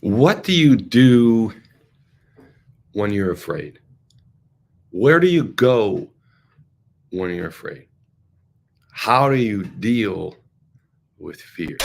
What do you do when you're afraid? Where do you go when you're afraid? How do you deal with fear?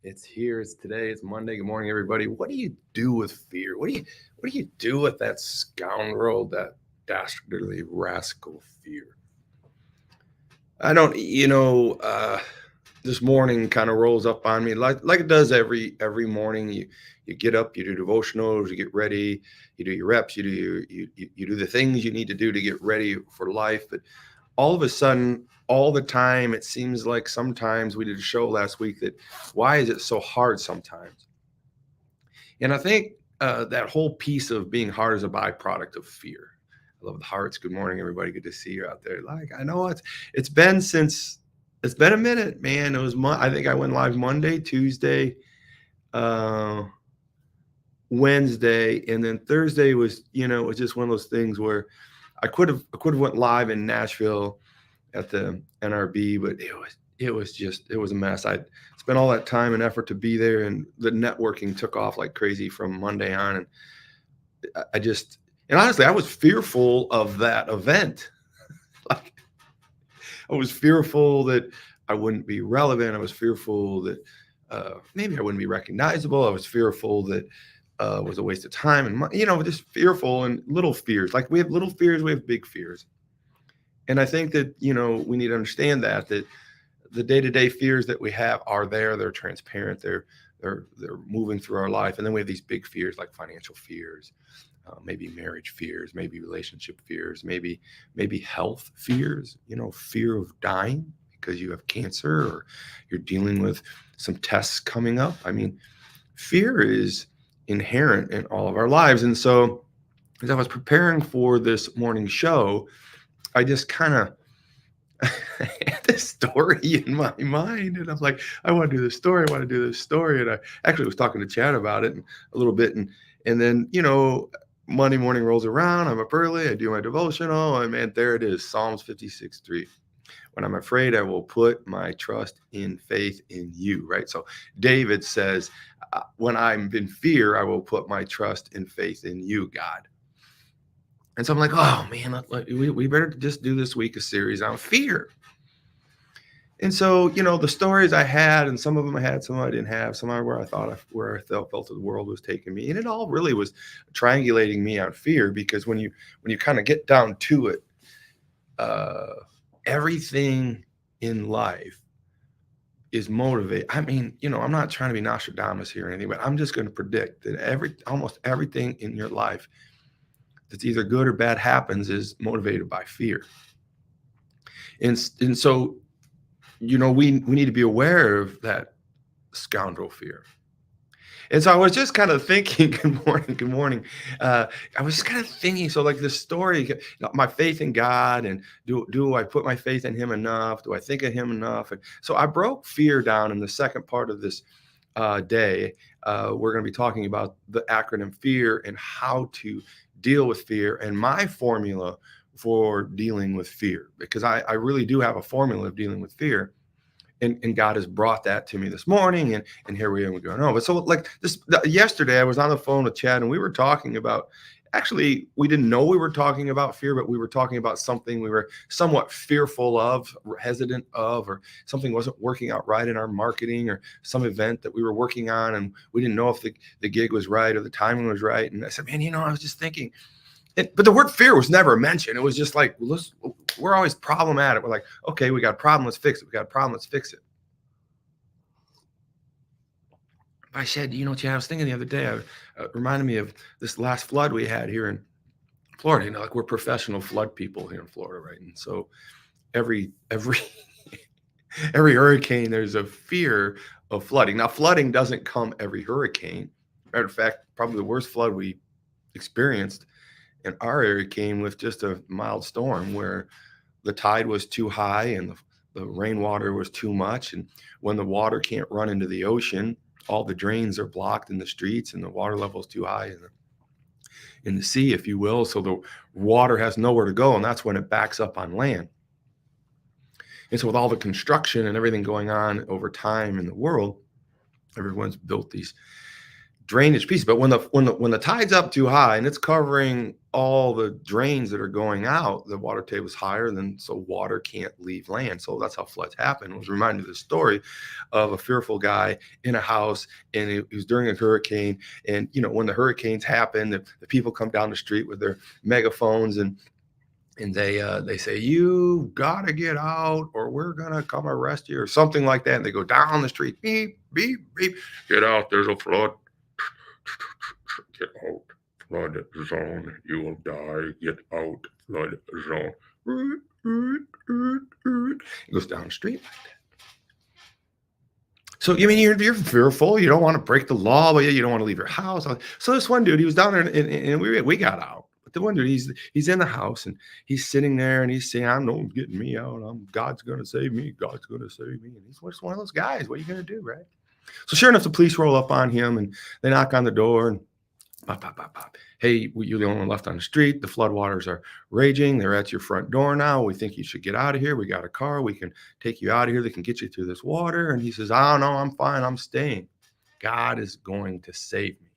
It's here. It's today. It's Monday. Good morning, everybody. What do you do with fear? What do you do with that scoundrel, that dastardly rascal fear? I don't. This morning kind of rolls up on me like it does every morning. You get up, you do devotionals, you get ready, you do your reps, you do the things you need to do to get ready for life. But all of a sudden, all the time, it seems like sometimes we did a show last week that why is it so hard sometimes? And I think that whole piece of being hard is a byproduct of fear. I love the hearts. Good morning, everybody. Good to see you out there. Like I know it's been it's been a minute, man. It was I think I went live Monday, Tuesday, uh, Wednesday, and then Thursday was it was just one of those things where I could have went live in Nashville at the NRB, but it was a mess. I spent all that time and effort to be there, and the networking took off like crazy from Monday on. And I just and honestly, I was fearful of that event. Like I was fearful that I wouldn't be relevant. I was fearful that maybe I wouldn't be recognizable. I was fearful that it was a waste of time and just fearful and little fears. Like we have little fears, we have big fears. And I think that, we need to understand that the day-to-day fears that we have are there. They're transparent. They're moving through our life. And then we have these big fears like financial fears, maybe marriage fears, maybe relationship fears, maybe health fears, fear of dying because you have cancer or you're dealing with some tests coming up. I mean, fear is inherent in all of our lives. And so as I was preparing for this morning show, I just kind of had this story in my mind, and I'm like, I want to do this story. I want to do this story. And I actually was talking to Chad about it a little bit. And then, Monday morning rolls around. I'm up early. I do my devotional. And man, there it is. Psalms 56:3. When I'm afraid, I will put my trust in faith in you, right? So David says, when I'm in fear, I will put my trust and faith in you, God. And so I'm like, oh man, we better just do this week a series on fear. And so, the stories I had, and some of them I had, some I didn't have, some where I felt the world was taking me. And it all really was triangulating me on fear, because when you kind of get down to it, everything in life is motivated. I mean, I'm not trying to be Nostradamus here or anything, but I'm just going to predict that almost everything in your life that's either good or bad happens is motivated by fear. And so, we need to be aware of that scoundrel fear. And so I was just kind of thinking, good morning. I was just kind of thinking, so like this story, my faith in God, and do I put my faith in him enough? Do I think of him enough? And so I broke fear down in the second part of this day. We're going to be talking about the acronym FEAR and how to deal with fear, and my formula for dealing with fear, because I really do have a formula of dealing with fear. And God has brought that to me this morning, and here we are. We're going, oh, but so like yesterday I was on the phone with Chad, and we were talking about actually, we didn't know we were talking about fear, but we were talking about something we were somewhat fearful of, hesitant of, or something wasn't working out right in our marketing, or some event that we were working on. And we didn't know if the gig was right or the timing was right. And I said, man, I was just thinking, but the word fear was never mentioned. It was just like, we're always problematic. We're like, okay, we got a problem, let's fix it. We got a problem, let's fix it. I said, Chad, I was thinking the other day, reminded me of this last flood we had here in Florida. Like, we're professional flood people here in Florida, right? And so every every hurricane, there's a fear of flooding. Now, flooding doesn't come every hurricane. Matter of fact, probably the worst flood we experienced in our area came with just a mild storm where the tide was too high and the rainwater was too much. And when the water can't run into the ocean, all the drains are blocked in the streets and the water level is too high in the sea, if you will. So the water has nowhere to go, and that's when it backs up on land. And so with all the construction and everything going on over time in the world, everyone's built these drainage pieces. But when the tide's up too high and it's covering all the drains that are going out, the water table is higher than, so water can't leave land. So that's how floods happen. I was reminded of the story of a fearful guy in a house, and it was during a hurricane. And when the hurricanes happen, the people come down the street with their megaphones, and they say, you gotta get out or we're gonna come arrest you, or something like that. And they go down the street, beep, beep, beep, get out, there's a flood. Get out, flood zone, you will die, get out, flood zone. It goes down the street like that. So, you're fearful, you don't want to break the law, but you don't want to leave your house. So this one dude, he was down there, and we got out. But the one dude, he's in the house, and he's sitting there, and he's saying, "I'm no one's getting me out. God's gonna save me. God's gonna save me." And he's just one of those guys. What are you gonna do, right? So sure enough, the police roll up on him, and they knock on the door, and pop, pop, pop, pop. Hey, you're the only one left on the street. The floodwaters are raging. They're at your front door now. We think you should get out of here. We got a car. We can take you out of here. They can get you through this water. And he says, "Oh, no, I'm fine. I'm staying. God is going to save me."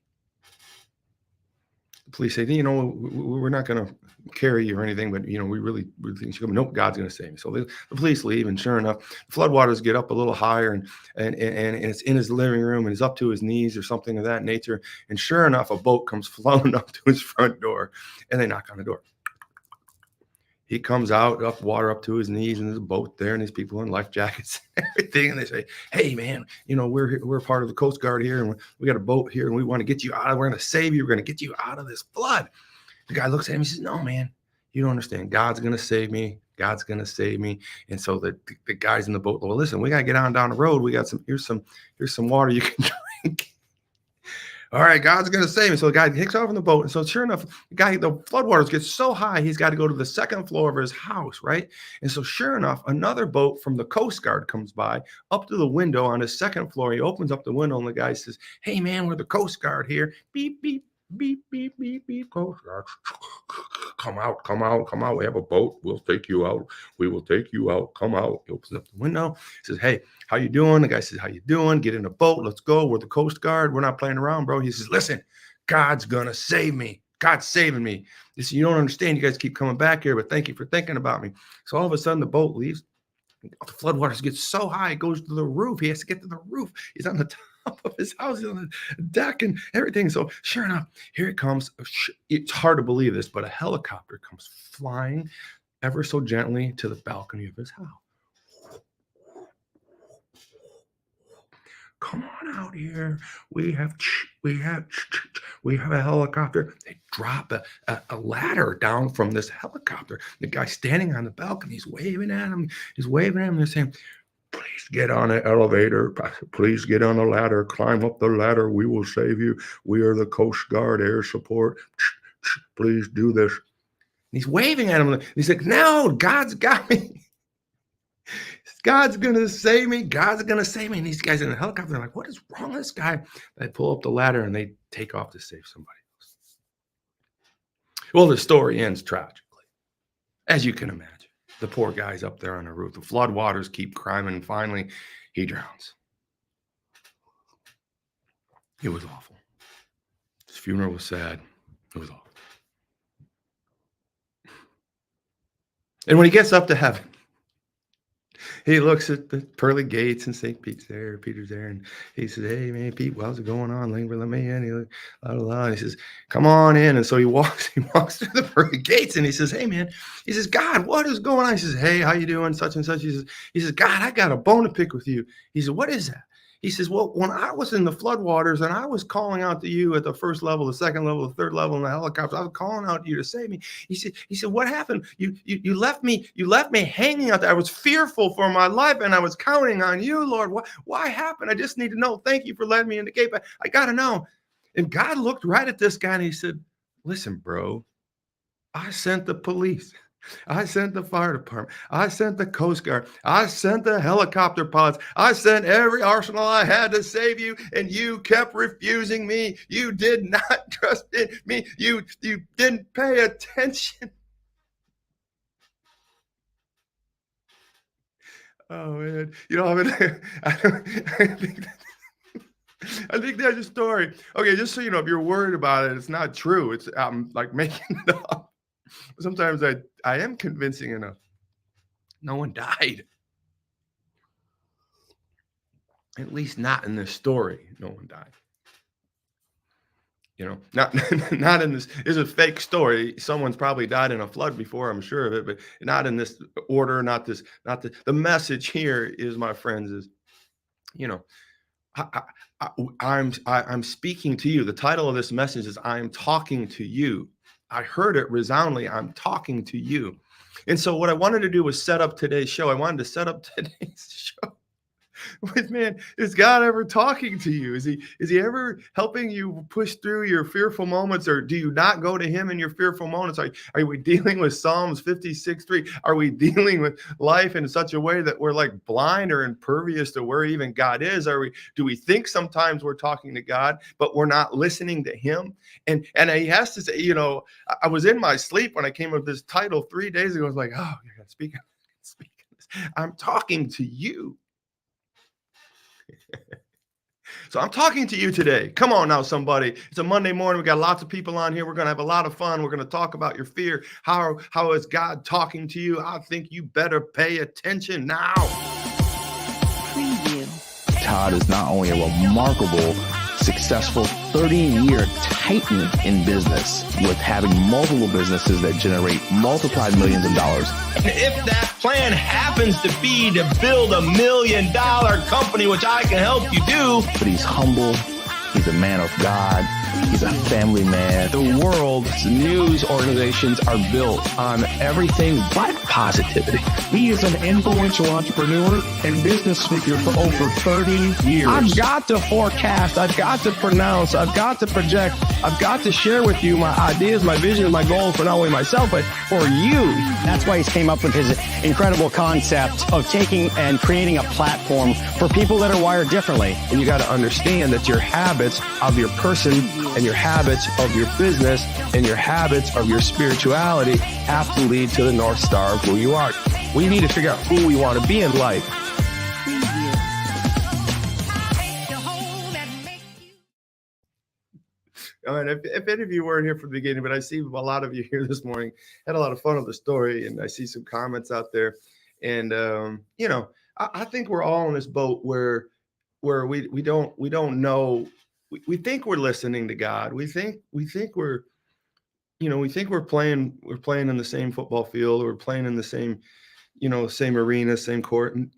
The police say, we're not going to carry you or anything, but, we really think you should come. Nope, God's going to save me. So the police leave, and sure enough, the floodwaters get up a little higher, and it's in his living room, and he's up to his knees or something of that nature. And sure enough, a boat comes floating up to his front door, and they knock on the door. He comes out, up water up to his knees, and there's a boat there, and these people in life jackets and everything. And they say, "Hey, man, we're part of the Coast Guard here, and we got a boat here, and we want to get you out. We're going to save you. We're going to get you out of this flood." The guy looks at him. He says, "No, man, you don't understand. God's going to save me. God's going to save me." And so the guys in the boat, "Well, listen, we got to get on down the road. We got here's some water you can drink." "All right, God's going to save me." So the guy takes off in the boat. And so sure enough, the floodwaters get so high, he's got to go to the second floor of his house, right? And so sure enough, another boat from the Coast Guard comes by up to the window on his second floor. He opens up the window, and the guy says, "Hey, man, we're the Coast Guard here. Beep, beep, beep, beep, beep, beep, Coast Guard. Come out, come out, come out. We have a boat. We'll take you out. We will take you out. Come out." He opens up the window. He says, "Hey, how you doing?" The guy says, "How you doing? Get in a boat. Let's go. We're the Coast Guard. We're not playing around, bro." He says, "Listen, God's going to save me. God's saving me." He says, "You don't understand. You guys keep coming back here, but thank you for thinking about me." So all of a sudden, the boat leaves. The floodwaters get so high, it goes to the roof. He has to get to the roof. He's on the top of his house, he's on the deck and everything. So sure enough, here it comes. It's hard to believe this, but a helicopter comes flying ever so gently to the balcony of his house. "Come on out here. We have a helicopter." They drop a ladder down from this helicopter. The guy standing on the balcony, he's waving at him. They're saying, "Please get on an elevator. Please get on a ladder. Climb up the ladder. We will save you. We are the Coast Guard air support. Please do this." And he's waving at him. He's like, "No, God's got me. God's going to save me. God's going to save me." And these guys in the helicopter are like, "What is wrong with this guy?" They pull up the ladder, and they take off to save somebody else. Well, the story ends tragically, as you can imagine. The poor guy's up there on the roof. The floodwaters keep climbing, and finally he drowns. It was awful. His funeral was sad. It was awful. And when he gets up to heaven, he looks at the pearly gates and St. Peter's there, and he says, "Hey, man, Pete, how's it going on? Let me in." And he says, "Come on in." And so he walks through the pearly gates, and he says, "Hey, man," he says, "God, what is going on?" He says, "Hey, how you doing? Such and such." He says, "God, I got a bone to pick with you." He said, "What is that?" He says, "Well, when I was in the floodwaters and I was calling out to you at the first level, the second level, the third level in the helicopter, I was calling out to you to save me." He said, "What happened? You left me hanging out there. I was fearful for my life and I was counting on you, Lord. Why happened? I just need to know. Thank you for letting me in the gate, but I got to know." And God looked right at this guy and he said, "Listen, bro, I sent the police. I sent the fire department. I sent the Coast Guard. I sent the helicopter pilots. I sent every arsenal I had to save you, and you kept refusing me. You did not trust in me. You didn't pay attention." Oh man, I think that's a story. Okay, just so you know, if you're worried about it, it's not true. It's like making it up. Sometimes I am convincing enough. No one died. At least not in this story. No one died. Not not in this. Is a fake story. Someone's probably died in a flood before, I'm sure of it, but not in this order. Not the message here is, my friends, is, you know, I, I'm speaking to you. The title of this message is "I'm talking to you." I heard it resoundingly. I'm talking to you. And so what I wanted to do was set up today's show. I wanted to set up today's show with, man, is God ever talking to you? Is he ever helping you push through your fearful moments, or do you not go to him in your fearful moments? Are we dealing with Psalms 56:3? Are we dealing with life in such a way that we're like blind or impervious to where even God is? Do we think sometimes we're talking to God, but we're not listening to him? And he has to say, I was in my sleep when I came up with this title 3 days ago. I was like, oh, you're gonna speak. I'm talking to you. So I'm talking to you today. Come on now, somebody. It's a Monday morning. We got lots of people on here. We're going to have a lot of fun. We're going to talk about your fear. How is God talking to you? I think you better pay attention now. Preview. Todd is not only a remarkable, successful 30-year titan in business with having multiple businesses that generate multiplied millions of dollars. And if that plan happens to be to build $1 million company, which I can help you do. But he's humble. He's a man of God. He's a family man. The world's news organizations are built on everything but positivity. He is an influential entrepreneur and business figure for over 30 years. I've got to forecast. I've got to pronounce. I've got to project. I've got to share with you my ideas, my vision, my goals for not only myself, but for you. That's why he's came up with his incredible concept of taking and creating a platform for people that are wired differently. And you got to understand that your habits of your person and your habits of your business and your habits of your spirituality have to lead to the North Star of who you are. We need to figure out who we want to be in life. And if any of you weren't here from the beginning, but I see a lot of you here this morning, had a lot of fun with the story, and I see some comments out there. And I think we're all in this boat where we don't know. We think we're listening to God. We think we're playing in the same football field, or we're playing in the same arena, same court. And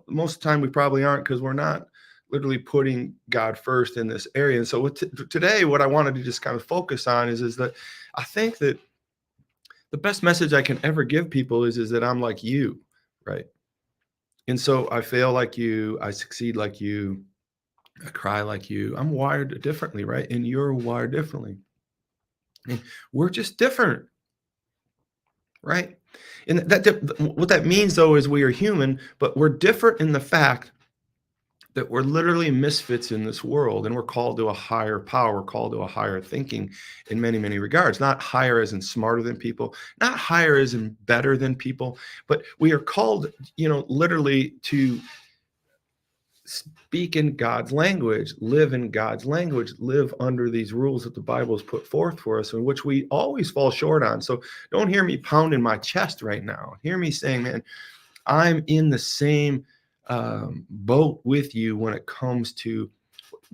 most of the time we probably aren't, because we're not literally putting God first in this area. And so today, what I wanted to just kind of focus on is that I think that the best message I can ever give people is that I'm like you, right? And so I fail like you, I succeed like you, I cry like you. I'm wired differently, right? And you're wired differently. And we're just different, right? And what that means, though, is we are human, but we're different in the fact that we're literally misfits in this world, and we're called to a higher power. We're called to a higher thinking in many, many regards. Not higher as in smarter than people, not higher as in better than people, but we are called, literally to speak in God's language, live in God's language, live under these rules that the Bible has put forth for us, in which we always fall short on. So don't hear me pounding my chest right now. Hear me saying, man, I'm in the same boat with you when it comes to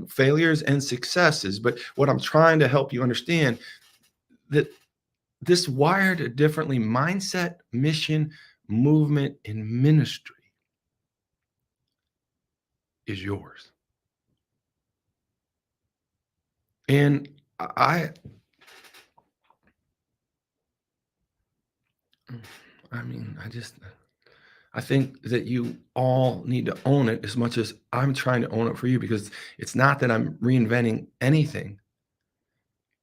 failures and successes. But what I'm trying to help you understand, that this wired differently mindset, mission, movement, and ministry is yours. And I mean, I think that you all need to own it as much as I'm trying to own it for you, because it's not that I'm reinventing anything,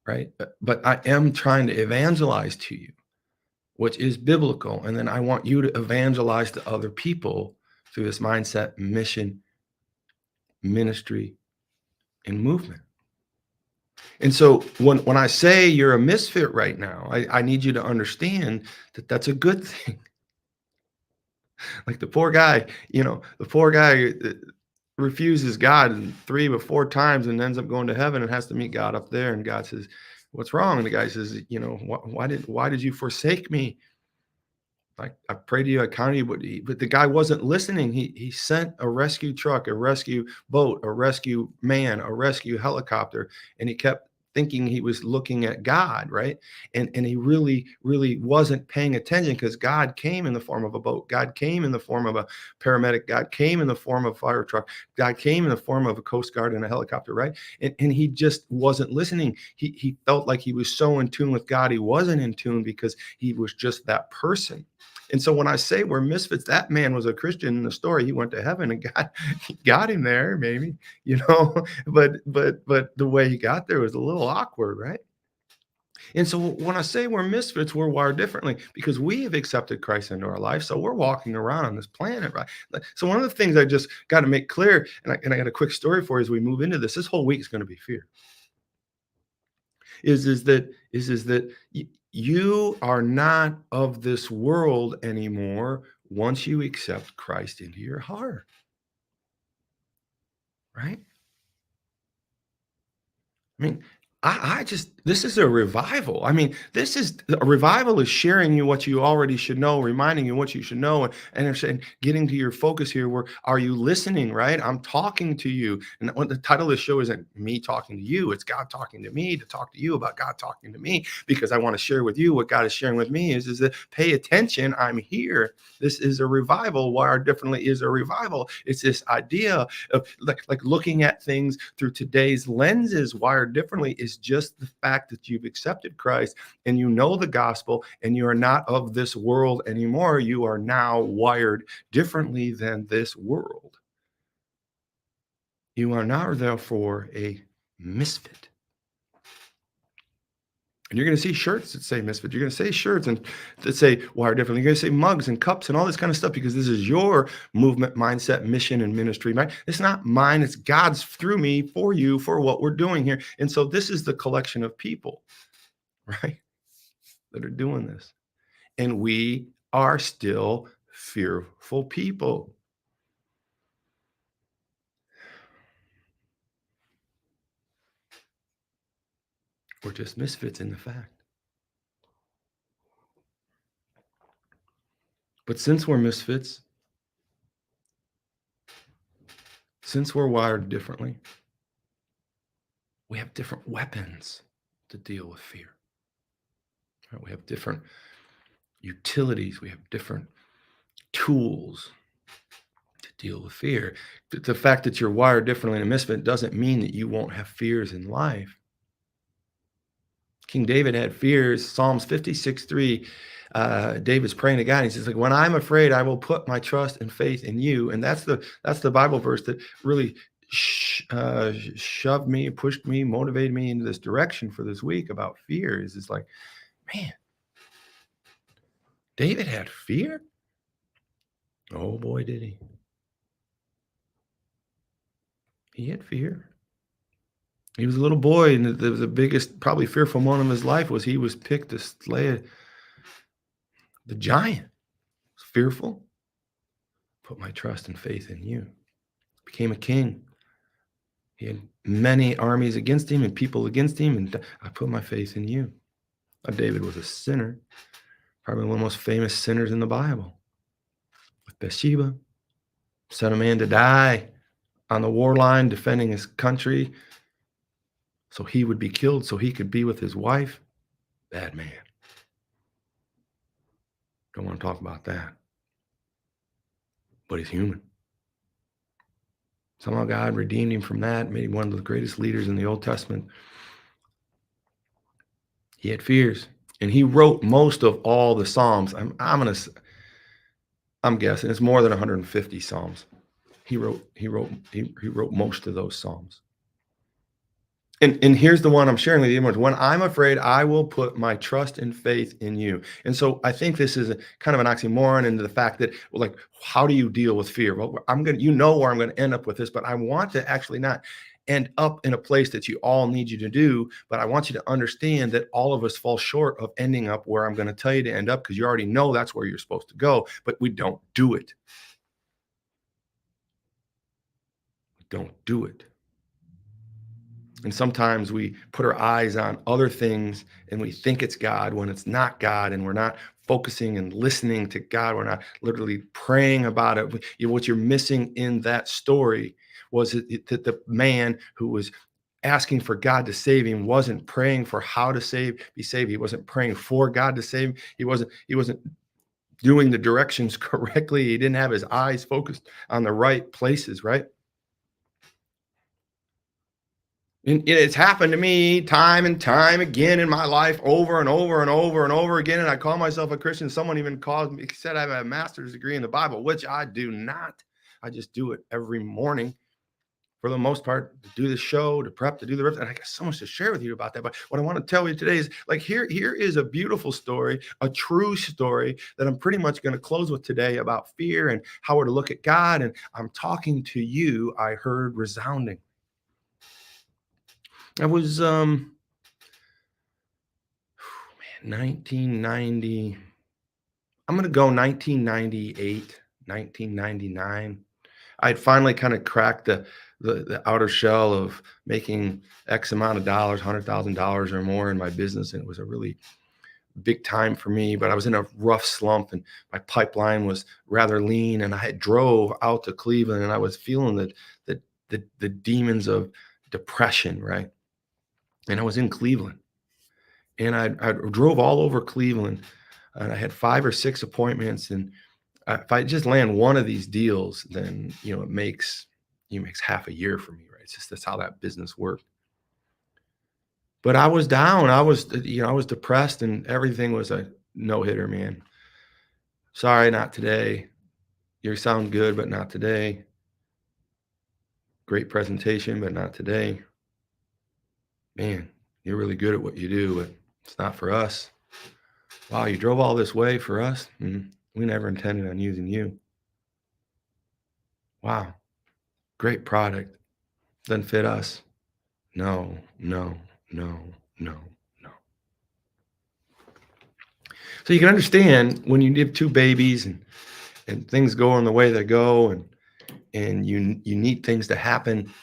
right? But I am trying to evangelize to you, which is biblical. And then I want you to evangelize to other people through this mindset, mission, ministry, and movement. And so when I say you're a misfit right now, I need you to understand that that's a good thing. Like the poor guy, refuses God 3 or 4 times and ends up going to heaven and has to meet God up there. And God says, "What's wrong?" And the guy says, why did you forsake me? Like, I prayed to you, I counted you, but the guy wasn't listening. He sent a rescue truck, a rescue boat, a rescue man, a rescue helicopter, and he kept thinking he was looking at God, right? And he really, really wasn't paying attention, because God came in the form of a boat. God came in the form of a paramedic. God came in the form of a fire truck. God came in the form of a Coast Guard and a helicopter, right? And he just wasn't listening. He felt like he was so in tune with God. He wasn't in tune because he was just that person. And so when I say we're misfits, that man was a Christian in the story. He went to heaven and God got him there, maybe, but the way he got there was a little awkward, right? And so when I say we're misfits, we're wired differently because we have accepted Christ into our life. So we're walking around on this planet, right? So one of the things I just got to make clear, and I got a quick story for you as we move into this. This whole week is going to be fear. Is that you are not of this world anymore once you accept Christ into your heart, right? I mean, this is a revival. I mean, a revival is sharing you what you already should know, reminding you what you should know, and getting to your focus here. Where are you listening, right? I'm talking to you. And what the title of the show isn't me talking to you. It's God talking to me to talk to you about God talking to me, because I want to share with you what God is sharing with me is that pay attention. I'm here. This is a revival. Wired Differently is a revival. It's this idea of like looking at things through today's lenses. Wired Differently is just the fact that you've accepted Christ and you know the gospel and you are not of this world anymore. You are now wired differently than this world. You are now therefore a misfit. And you're going to see shirts that say misfit. You're going to say shirts and that say wired differently. You're going to say mugs and cups and all this kind of stuff, because this is your movement, mindset, mission, and ministry. Right? It's not mine. It's God's through me for you, for what we're doing here. And so this is the collection of people, right, that are doing this. And we are still fearful people. We're just misfits in the fact. But since we're misfits, since we're wired differently, we have different weapons to deal with fear. Right? We have different utilities. We have different tools to deal with fear. The fact that you're wired differently in a misfit doesn't mean that you won't have fears in life. King David had fears. Psalms 56:3. David's praying to God. He says, like, when I'm afraid, I will put my trust and faith in you. And that's the Bible verse that really shoved me, pushed me, motivated me into this direction for this week about fear. It's like, man, David had fear? Oh boy, did he. He had fear. He was a little boy, and the biggest, probably fearful moment of his life was he was picked to slay the giant. Fearful. Put my trust and faith in you. became a king. He had many armies against him and people against him, and I put my faith in you. Now, David was a sinner, probably one of the most famous sinners in the Bible. With Bathsheba, sent a man to die on the war line defending his country so he would be killed so he could be with his wife. Bad man. Don't want to talk about that. But he's human. Somehow God redeemed him from that, made him one of the greatest leaders in the Old Testament. He had fears, and he wrote most of all the Psalms. I'm guessing it's more than 150 Psalms. He wrote most of those Psalms. And here's the one I'm sharing with you. When I'm afraid, I will put my trust and faith in you. And so I think this is kind of an oxymoron into the fact that, well, like, how do you deal with fear? Well, where I'm going to end up with this, but I want to actually not end up in a place that you all need you to do. But I want you to understand that all of us fall short of ending up where I'm going to tell you to end up, because you already know that's where you're supposed to go, but we don't do it. We don't do it. And sometimes we put our eyes on other things and we think it's God when it's not God, and we're not focusing and listening to God. We're not literally praying about it. What you're missing in that story was that the man who was asking for God to save him wasn't praying for how to be saved. He wasn't praying for God to save him. He wasn't doing the directions correctly. He didn't have his eyes focused on the right places, right? And it's happened to me time and time again in my life, over and over and over and over again. And I call myself a Christian. Someone even said I have a master's degree in the Bible, which I do not. I just do it every morning for the most part, to do the show, to prep, to do the rest. And I got so much to share with you about that. But what I want to tell you today is, like, here is a beautiful story, a true story that I'm pretty much going to close with today about fear and how we're to look at God. And I'm talking to you. I heard resounding. I was 1990. I'm going to go 1998, 1999. I'd finally kind of cracked the outer shell of making X amount of dollars, $100,000 or more in my business. And it was a really big time for me, but I was in a rough slump and my pipeline was rather lean. And I had drove out to Cleveland and I was feeling the demons of depression, right? And I was in Cleveland, and I drove all over Cleveland, and I had 5 or 6 appointments. And if I just land one of these deals, then it makes half a year for me, right? It's just, that's how that business worked. But I was down. I was depressed, and everything was a no hitter, man. Sorry, not today. You sound good, but not today. Great presentation, but not today. Man, you're really good at what you do, but it's not for us. Wow, you drove all this way for us? We never intended on using you. Wow, great product. Doesn't fit us. No. So you can understand when you have 2 babies and things go in the way they go, and you need things to happen.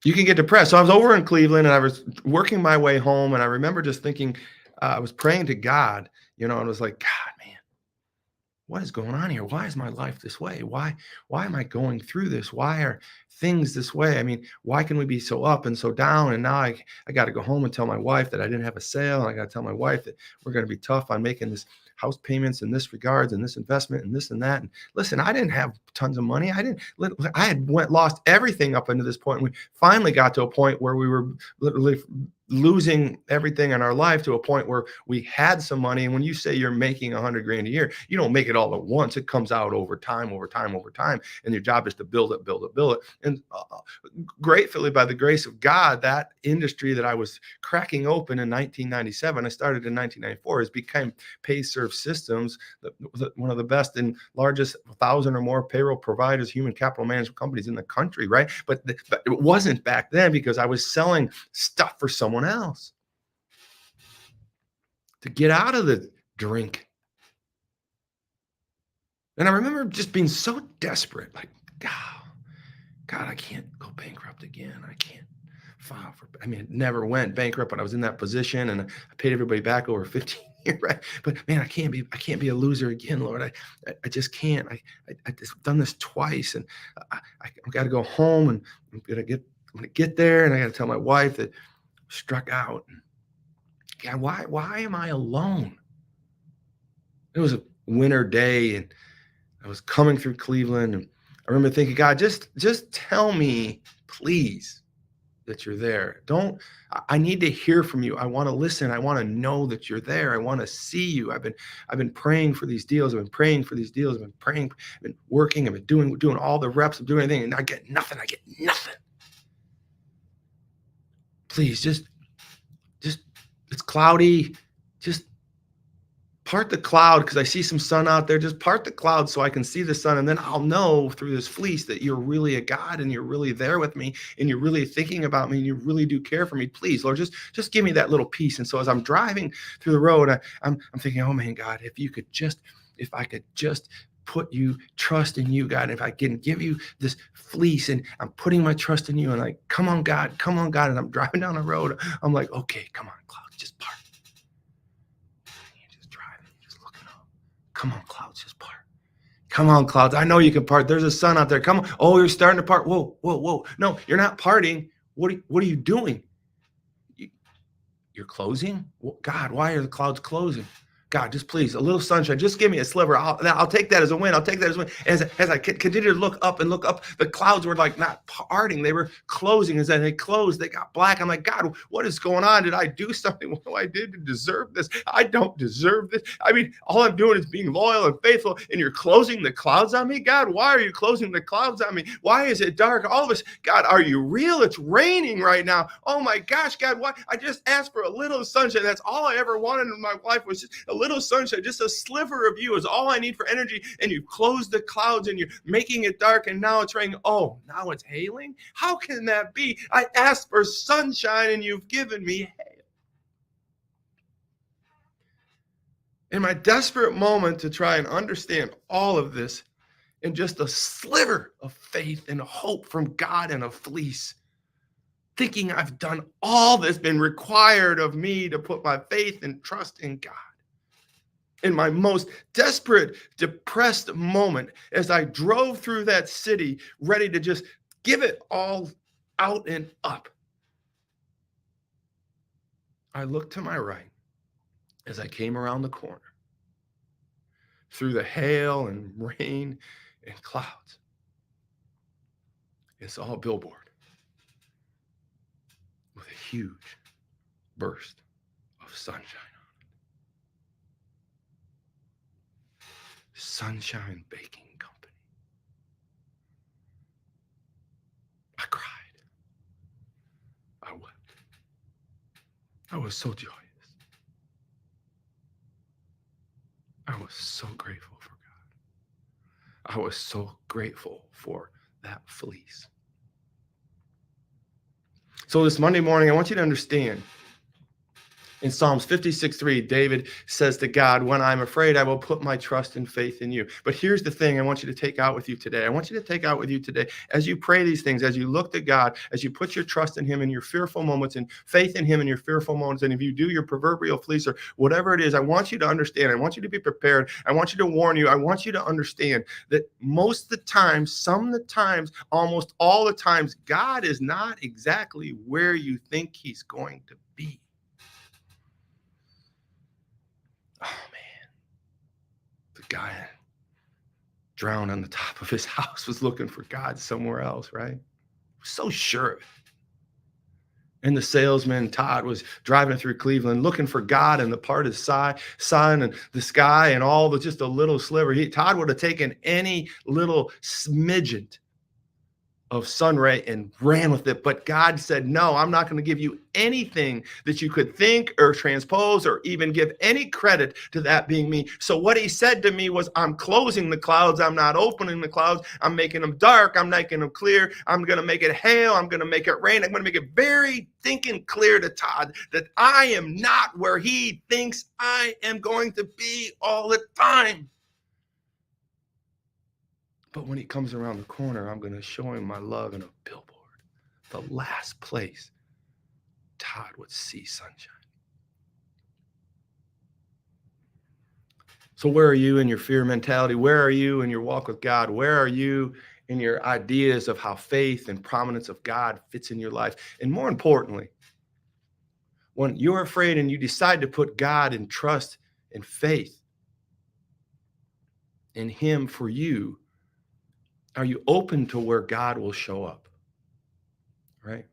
You can get depressed. So I was over in Cleveland and I was working my way home, and I remember just thinking, I was praying to God, and I was like, God, man, what is going on here? Why is my life this way? Why am I going through this? Why are things this way? I mean, why can we be so up and so down? And now I got to go home and tell my wife that I didn't have a sale. And I got to tell my wife that we're going to be tough on making this house payments in this regards and this investment and this and that. And listen, I didn't have tons of money. I had lost everything up until this point. We finally got to a point where we were literally losing everything in our life, to a point where we had some money. And when you say you're making $100,000 a year, you don't make it all at once. It comes out over time. And your job is to build it. And gratefully, by the grace of God, that industry that I was cracking open in 1997, I started in 1994, has become Payserve Systems, one of the best and largest 1,000 or more payroll providers, human capital management companies in the country, right? But it wasn't back then, because I was selling stuff for someone else to get out of the drink. And I remember just being so desperate, like, God, I can't go bankrupt again. I can't file for, I mean, it never went bankrupt, but I was in that position and I paid everybody back over 15 years, right? But man, I can't be a loser again, Lord. I just can't. I just done this twice, and I've got to go home, and I'm gonna get there, and I got to tell my wife that I'm struck out. God, why am I alone? It was a winter day, and I was coming through Cleveland, and I remember thinking, God, just tell me, please, that you're there. I need to hear from you. I want to listen. I want to know that you're there. I want to see you. I've been praying for these deals. I've been praying for these deals. I've been praying, I've been working, I've been doing all the reps of doing anything, and I get nothing. Please, just it's cloudy. Just part the cloud, because I see some sun out there. Just part the cloud so I can see the sun, and then I'll know through this fleece that you're really a God, and you're really there with me, and you're really thinking about me, and you really do care for me. Please, Lord, just give me that little piece. And so as I'm driving through the road, I'm thinking, oh man, God, if I could just trust in you, God, if I can give you this fleece, and I'm putting my trust in you, and like, come on, God. And I'm driving down the road. I'm like, okay, come on, clouds, just part. Come on, clouds, just part. Come on, clouds. I know you can part. There's a sun out there. Come on. Oh, you're starting to part. Whoa. No, you're not parting. What are you doing? You're closing? God, why are the clouds closing? God, just please, a little sunshine. Just give me a sliver. I'll take that as a win. As I continue to look up, the clouds were like not parting. They were closing. As they closed, they got black. I'm like, God, what is going on? Did I do something? What do I do to deserve this? I don't deserve this. I mean, all I'm doing is being loyal and faithful, and you're closing the clouds on me? God, why are you closing the clouds on me? Why is it dark? All of us, God, are you real? It's raining right now. Oh my gosh, God, why? I just asked for a little sunshine. That's all I ever wanted in my life, was just a little sunshine. Just a sliver of you is all I need for energy, and you've closed the clouds, and you're making it dark, and now it's raining. Oh, now it's hailing? How can that be? I asked for sunshine, and you've given me hail. In my desperate moment to try and understand all of this, in just a sliver of faith and hope from God and a fleece, thinking I've done all that's been required of me to put my faith and trust in God. In my most desperate, depressed moment, as I drove through that city, ready to just give it all out and up, I looked to my right as I came around the corner through the hail and rain and clouds. It's all billboard with a huge burst of sunshine. Sunshine Baking Company. I cried. I wept. I was so joyous. I was so grateful for God. I was so grateful for that fleece. So this Monday morning, I want you to understand, in Psalms 56:3, David says to God, when I'm afraid, I will put my trust and faith in you. But here's the thing I want you to take out with you today. I want you to take out with you today, as you pray these things, as you look to God, as you put your trust in him in your fearful moments, and faith in him in your fearful moments, and if you do your proverbial fleece or whatever it is, I want you to understand. I want you to be prepared. I want you to warn you. I want you to understand that most of the time, some of the times, almost all the times, God is not exactly where you think he's going to be. Oh man, the guy drowned on the top of his house was looking for God somewhere else, right? So sure of it. And the salesman, Todd, was driving through Cleveland looking for God in the part of the sun and the sky and all the just a little sliver. Todd would have taken any little smidgen of sun ray and ran with it. But God said, no, I'm not going to give you anything that you could think or transpose or even give any credit to that being me. So what he said to me was, I'm closing the clouds. I'm not opening the clouds. I'm making them dark. I'm making them clear. I'm going to make it hail. I'm going to make it rain. I'm going to make it very thinking clear to Todd that I am not where he thinks I am going to be all the time. But when he comes around the corner, I'm going to show him my love in a billboard. The last place Todd would see sunshine. So where are you in your fear mentality? Where are you in your walk with God? Where are you in your ideas of how faith and prominence of God fits in your life? And more importantly, when you're afraid and you decide to put God in trust and faith in him for you, are you open to where God will show up? Right?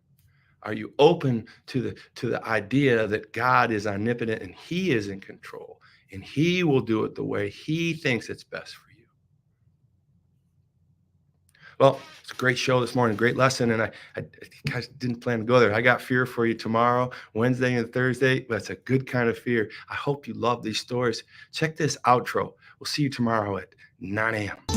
Are you open to the idea that God is omnipotent and he is in control and he will do it the way he thinks it's best for you? Well, it's a great show this morning, great lesson. And I guys didn't plan to go there. I got fear for you tomorrow, Wednesday and Thursday. That's a good kind of fear. I hope you love these stories. Check this outro. We'll see you tomorrow at 9 a.m.